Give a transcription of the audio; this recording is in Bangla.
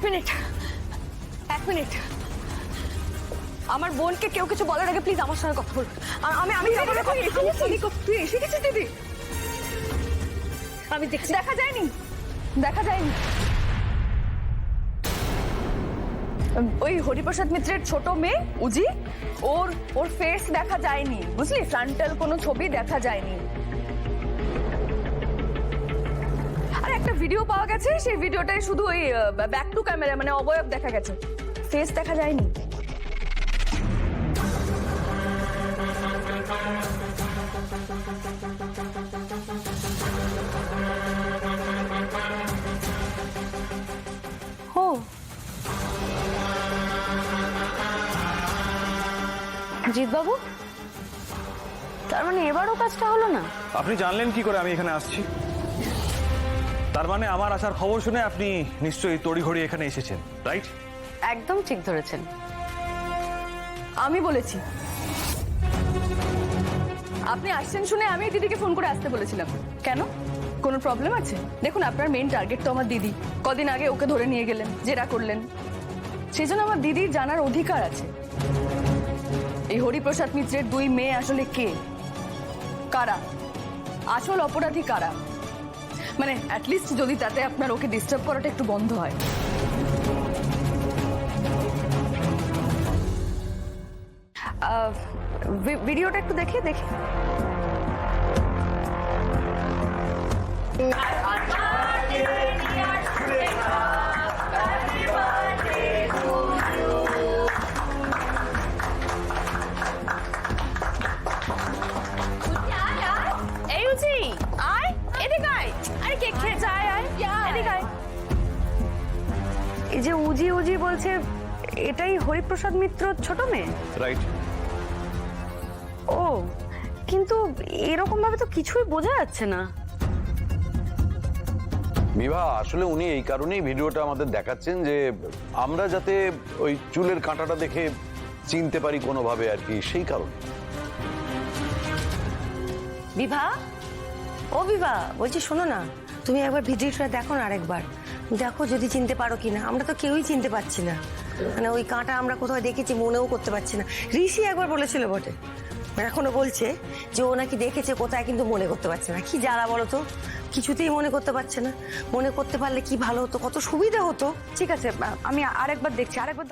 মিনিট, এক মিনিট। আমার বোনকে কেউ কিছু বলার আগে প্লিজ আমার সঙ্গে কথা বলুন। আমি তুই এসে গেছিস দিদি? আমি দেখছি। দেখা যায়নি, দেখা যায়নি। ওই হরিপ্রসাদ মিত্রের ছোট মেয়ে উজি, ওর ফেস দেখা যায়নি, বুঝলি? ফ্রন্টাল কোনো ছবি দেখা যায়নি। আর একটা ভিডিও পাওয়া গেছে, সেই ভিডিওটায় শুধু ওই ব্যাক টু ক্যামেরা মানে অবয়ব দেখা গেছে, ফেস দেখা যায়নি। ও জিৎ বাবু, তার মানে এবারও কাজটা হলো না? আপনি জানলেন কি করে আমি এখানে আসছি? তার মানে আমার আসার খবর শুনে আপনি নিশ্চয়ই তড়িঘড়ি এখানে এসেছেন, রাইট? একদম ঠিক ধরেছেন। আমি বলেছি, আপনি আসছেন শুনে আমি দিদিকে ফোন করে আসতে বলেছিলাম। কেন, কোনো প্রবলেম আছে? দেখুন, আপনার মেইন টার্গেট তো আমার দিদি। কদিন আগে ওকে ধরে নিয়ে গেলেন, জেরা করলেন। সেই জন্য আমার দিদির জানার অধিকার আছে এই হরিপ্রসাদ মিত্রের দুই মেয়ে আসলে কে, কারা, আসল অপরাধী কারা। মানে অ্যাটলিস্ট যদি তাতে আপনার ওকে ডিস্টার্ব করাটা একটু বন্ধ হয়। ভিডিওটা একটু দেখি। এই উজি, আয় এদিকে আয়। আরে কেক খেয়ে যায়, আয় এদিকে আয়। এই যে উজি উজি বলছে, এটাই হরিপ্রসাদ মিত্র ছোট মেয়ে, রাইট? ও কিন্তু এরকম ভাবে তো কিছুই বোঝা যাচ্ছে না। বিভা, আসলে উনি এই কারণেই ভিডিওটা আমাদের দেখাচ্ছেন যে আমরা যাতে ওই চুলের কাঁটাটা দেখে চিনতে পারি কোনোভাবে আর কি, সেই কারণে। বিভা, ও বিভা, বলছি শোনো না, তুমি একবার ভিডিওটা দেখো না, আরেকবার দেখো যদি চিনতে পারো কিনা। আমরা তো কেউই চিনতে পারছি না, মানে ওই কাঁটা আমরা কোথাও দেখেছি মনেও করতে পারছি না। ঋষি একবার বলেছিল বটে, এখনো বলছে যে ও নাকি দেখেছে কোথায়, কিন্তু মনে করতে পারছে না। কি জ্বালা বলো তো, কিছুতেই মনে করতে পারছে না। মনে করতে পারলে কি ভালো হতো, কত সুবিধা হতো। ঠিক আছে, আমি আরেকবার দেখছি, আরেকবার